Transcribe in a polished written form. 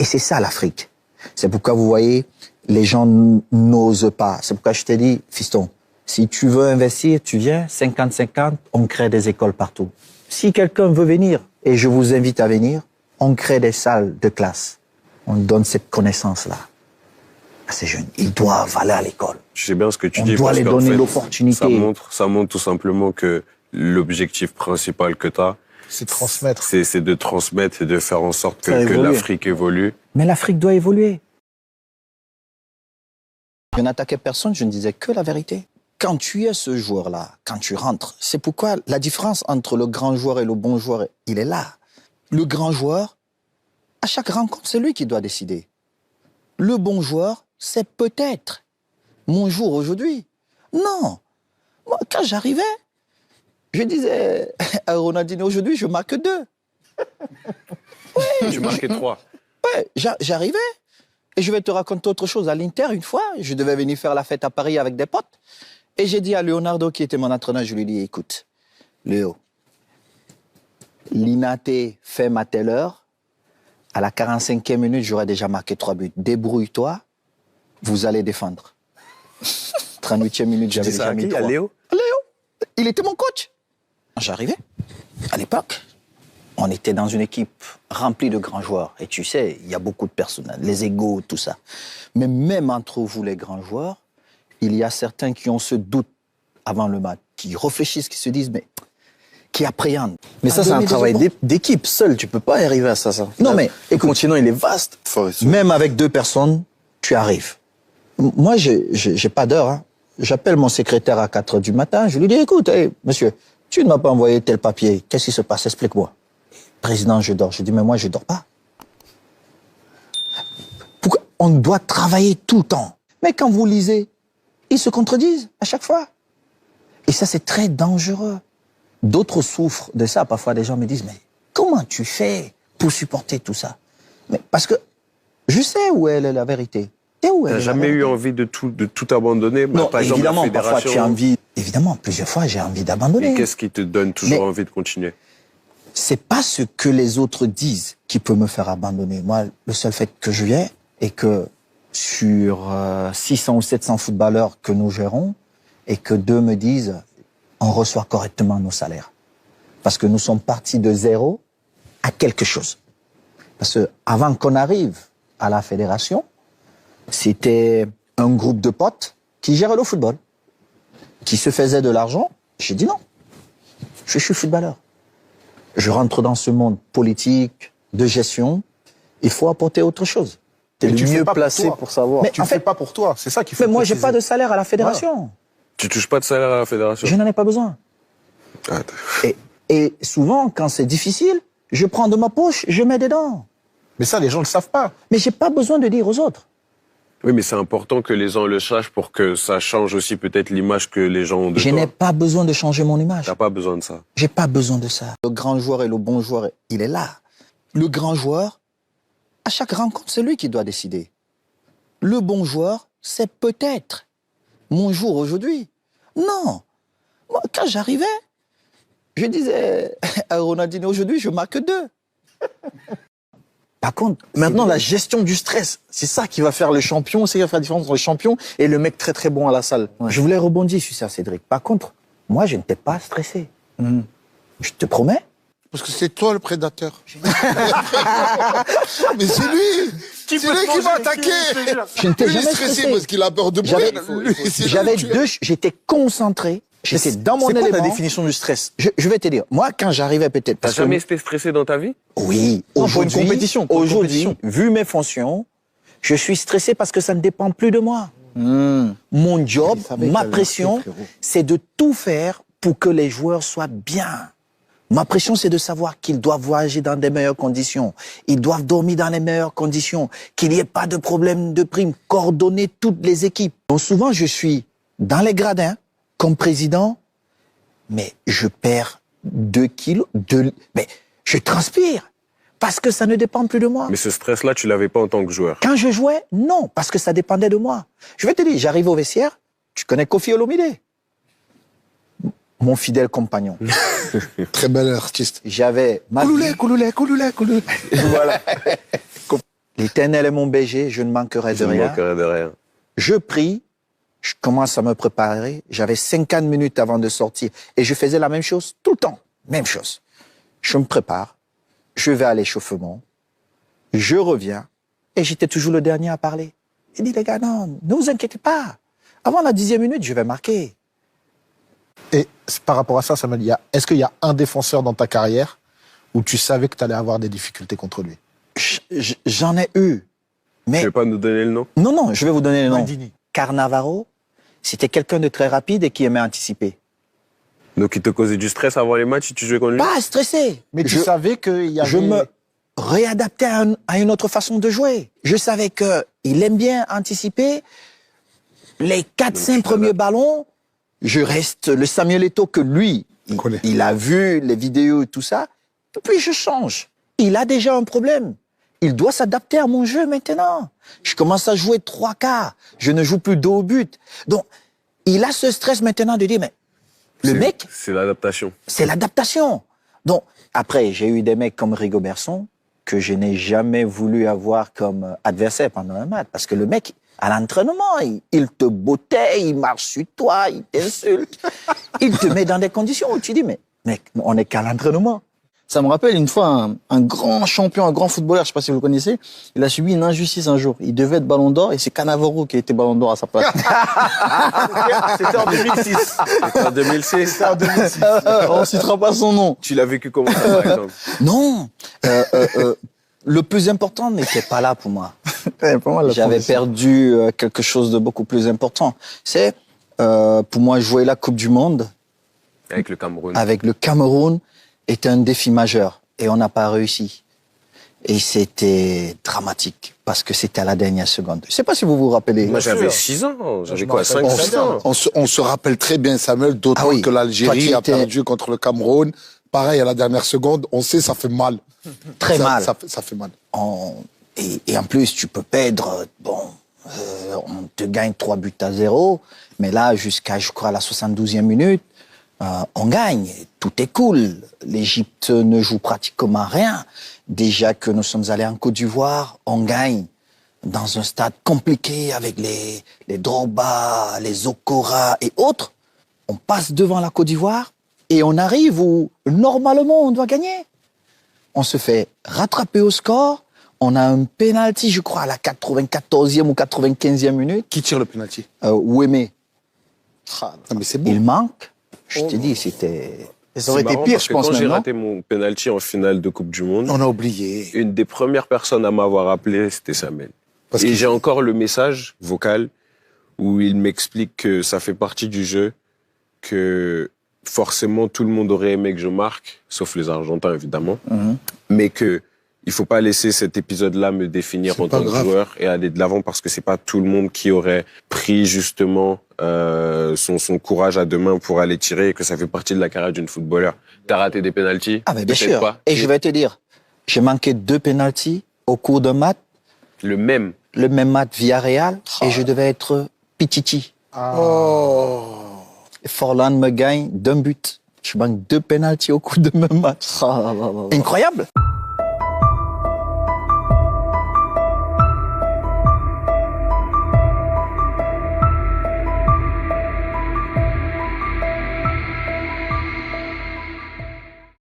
Et c'est ça l'Afrique. C'est pourquoi vous voyez, les gens n'osent pas. C'est pourquoi je t'ai dit, fiston, si tu veux investir, tu viens, 50-50, on crée des écoles partout. Si quelqu'un veut venir, et je vous invite à venir, on crée des salles de classe. On donne cette connaissance-là à ces jeunes. Ils doivent aller à l'école. Je sais bien ce que tu dis. On doit les donner l'opportunité. Ça montre tout simplement que l'objectif principal que tu as, c'est de transmettre. C'est de transmettre et de faire en sorte que l'Afrique évolue. Mais l'Afrique doit évoluer. Je n'attaquais personne, je ne disais que la vérité. Quand tu es ce joueur-là, quand tu rentres, c'est pourquoi la différence entre le grand joueur et le bon joueur, il est là. Le grand joueur, à chaque rencontre, c'est lui qui doit décider. Le bon joueur, c'est peut-être mon jour aujourd'hui. Non. Moi, quand j'arrivais, je disais à Ronaldinho, aujourd'hui, je marque 2. Ouais, tu marquais 3. Ouais, j'arrivais. Et je vais te raconter autre chose. À l'Inter, une fois, je devais venir faire la fête à Paris avec des potes. Et j'ai dit à Leonardo, qui était mon entraîneur, je lui ai dit, écoute, Léo, l'Inaté fait à telle heure. À la 45e minute, j'aurais déjà marqué 3 buts. Débrouille-toi, vous allez défendre. 38e minute, j'avais déjà mis 3. À Léo? Léo, il était mon coach. J'arrivais, à l'époque, on était dans une équipe remplie de grands joueurs. Et tu sais, il y a beaucoup de personnes, les égos, tout ça. Mais même entre vous, les grands joueurs, il y a certains qui ont ce doute avant le match, qui réfléchissent, qui se disent, mais qui appréhendent. Mais ça, c'est un travail d'équipe. Seul, tu peux pas y arriver à ça. Non, mais le continent, il est vaste. Même avec 2 personnes, tu arrives. Moi, j'ai pas d'heure. Hein. J'appelle mon secrétaire à 4 heures du matin. Je lui dis, écoute, hey, monsieur, tu ne m'as pas envoyé tel papier. Qu'est-ce qui se passe? Explique-moi. Président, je dors. Je dis, mais moi, je dors pas. Pourquoi? On doit travailler tout le temps. Mais quand vous lisez, ils se contredisent à chaque fois. Et ça, c'est très dangereux. D'autres souffrent de ça. Parfois, des gens me disent, mais comment tu fais pour supporter tout ça? Mais parce que je sais où est la vérité. Tu n'as jamais eu envie de tout abandonner? Non, par exemple, évidemment, parfois tu as envie. Évidemment, plusieurs fois, j'ai envie d'abandonner. Et qu'est-ce qui te donne toujours envie de continuer? C'est pas ce que les autres disent qui peut me faire abandonner. Moi, le seul fait que je viens et que sur 600 ou 700 footballeurs que nous gérons, et que 2 me disent on reçoit correctement nos salaires. Parce que nous sommes partis de 0 à quelque chose. Parce que avant qu'on arrive à la fédération, c'était un groupe de potes qui gérait le football, qui se faisait de l'argent. J'ai dit non, je suis footballeur. Je rentre dans ce monde politique, de gestion, il faut apporter autre chose. T'es le mieux placé pour savoir. Mais tu ne fais pas pour toi, c'est ça qu'il faut. Mais moi, j'ai pas de salaire à la fédération. Voilà. Tu touches pas de salaire à la fédération? Je n'en ai pas besoin. Et souvent, quand c'est difficile, je prends de ma poche, je mets dedans. Mais ça, les gens ne le savent pas. Mais j'ai pas besoin de dire aux autres. Oui, mais c'est important que les gens le sachent pour que ça change aussi peut-être l'image que les gens ont de toi. Je n'ai pas besoin de changer mon image. T'as pas besoin de ça. J'ai pas besoin de ça. Le grand joueur et le bon joueur, il est là. Le grand joueur, à chaque rencontre, c'est lui qui doit décider. Le bon joueur, c'est peut-être mon jour aujourd'hui. Non. Moi, quand j'arrivais, je disais à Ronaldinho, aujourd'hui, je marque 2. Par contre, maintenant, la gestion du stress, c'est ça qui va faire le champion, c'est ça qui va faire la différence entre le champion et le mec très très bon à la salle. Ouais. Je voulais rebondir sur ça, Cédric. Par contre, moi, je n'étais pas stressé. Je te promets. Parce que c'est toi le prédateur. Mais c'est lui. C'est lui qui va attaquer. Je n'étais jamais stressé parce qu'il a peur de brûler. J'étais concentré. J'étais dans mon élément. C'est quoi ta définition du stress? Je vais te dire. Moi, quand j'arrivais peut-être... T'as jamais été stressé dans ta vie? Oui. Pour une compétition. Aujourd'hui, vu mes fonctions, je suis stressé parce que ça ne dépend plus de moi. Mon job, ma pression, c'est de tout faire pour que les joueurs soient bien. Ma pression, c'est de savoir qu'ils doivent voyager dans des meilleures conditions. Ils doivent dormir dans les meilleures conditions. Qu'il n'y ait pas de problème de prime. Coordonner toutes les équipes. Donc souvent, je suis dans les gradins, comme président, mais je perds 2 kilos. Mais je transpire. Parce que ça ne dépend plus de moi. Mais ce stress-là, tu l'avais pas en tant que joueur? Quand je jouais, non. Parce que ça dépendait de moi. Je vais te dire, j'arrive au vestiaire. Tu connais Kofi Olomide? Mon fidèle compagnon. Très bel artiste. J'avais ma Kouloulé. Voilà. L'Éternel est mon berger, je ne manquerai de Je ne rien. manquerai de rien. Je prie, je commence à me préparer. J'avais 50 minutes avant de sortir et je faisais la même chose tout le temps. Même chose. Je me prépare, je vais à l'échauffement, je reviens et j'étais toujours le dernier à parler. Il dit, les gars, non, ne vous inquiétez pas. Avant la 10e minute, je vais marquer. Et par rapport à ça, Samuel, est-ce qu'il y a un défenseur dans ta carrière où tu savais que tu allais avoir des difficultés contre lui? J'en ai eu. Mais Tu veux pas nous donner le nom? non, je vais vous donner le nom. Maldini. Carnavaro, c'était quelqu'un de très rapide et qui aimait anticiper. Donc, il te causait du stress avant les matchs si tu jouais contre lui? Pas stressé. Mais tu savais qu'il y avait... Je me réadaptais à une autre façon de jouer. Je savais que il aime bien anticiper. Les 4-5 premiers ballons, je reste le Samuel Eto'o que lui, connaît. il a vu les vidéos et tout ça. Et puis je change. Il a déjà un problème. Il doit s'adapter à mon jeu maintenant. Je commence à jouer 3 quarts. Je ne joue plus 2 au but. Donc, il a ce stress maintenant de dire, mais le mec, C'est l'adaptation. c'est l'adaptation. Donc, après, j'ai eu des mecs comme Rigobertson que je n'ai jamais voulu avoir comme adversaire pendant un match. Parce que le mec, à l'entraînement, il te bottait, il marche sur toi, il t'insulte. Il te met dans des conditions où tu dis, mais mec, on n'est qu'à l'entraînement. Ça me rappelle une fois un grand champion, un grand footballeur, je sais pas si vous le connaissez, il a subi une injustice un jour. Il devait être Ballon d'Or et c'est Cannavaro qui a été Ballon d'Or à sa place. C'était en 2006. C'était en 2006. On citera pas son nom. Tu l'as vécu comment, ça, par exemple? Non, le plus important n'était pas là pour moi. Ouais, pour moi, la J'avais transition. perdu quelque chose de beaucoup plus important. C'est, pour moi, jouer la Coupe du Monde Avec le Cameroun. avec le Cameroun était un défi majeur et on n'a pas réussi. Et c'était dramatique parce que c'était à la dernière seconde. Je sais pas si vous vous rappelez. Moi, j'avais 6 ans. J'avais quoi, 5, On 6 se, ans? on se rappelle très bien, Samuel, d'autant Ah oui. que Toi, l'Algérie tu a étais- perdu contre le Cameroun. Pareil, à la dernière seconde, on sait, ça fait mal. Très mal. Ça fait mal. Et en plus, tu peux perdre, on te gagne 3-0, mais là, jusqu'à, je crois, la 72e minute, on gagne. Tout est cool. L'Égypte ne joue pratiquement rien. Déjà que nous sommes allés en Côte d'Ivoire, on gagne dans un stade compliqué avec les Drogba, les Okora et autres. On passe devant la Côte d'Ivoire et on arrive où, normalement, on doit gagner. On se fait rattraper au score. On a un penalty, je crois, à la 94e ou 95e minute. Qui tire le penalty? Ouémé, Non, mais c'est beau. il manque. Je te dis, c'était... Et ça aurait C'est été marrant pire, parce je que pense quand j'ai même, non raté mon penalty en finale de Coupe du Monde, On a oublié. une des premières personnes à m'avoir appelé, c'était Samuel. Parce Et que- j'ai encore le message vocal où il m'explique que ça fait partie du jeu, que forcément tout le monde aurait aimé que je marque, sauf les Argentins évidemment, mais que il faut pas laisser cet épisode-là me définir C'est en pas tant que grave. joueur et aller de l'avant parce que c'est pas tout le monde qui aurait pris justement son courage à deux mains pour aller tirer et que ça fait partie de la carrière d'une footballeur. T'as raté des pénaltys? Ah, mais bien Peut-être sûr. pas. Et je vais te dire, j'ai manqué 2 penalties au cours d'un match, Le même. le même match Villarreal, et je devais être Pititi. Oh. Et Forlan me gagne d'un but. Je manque 2 penalties au cours de même match. Incroyable.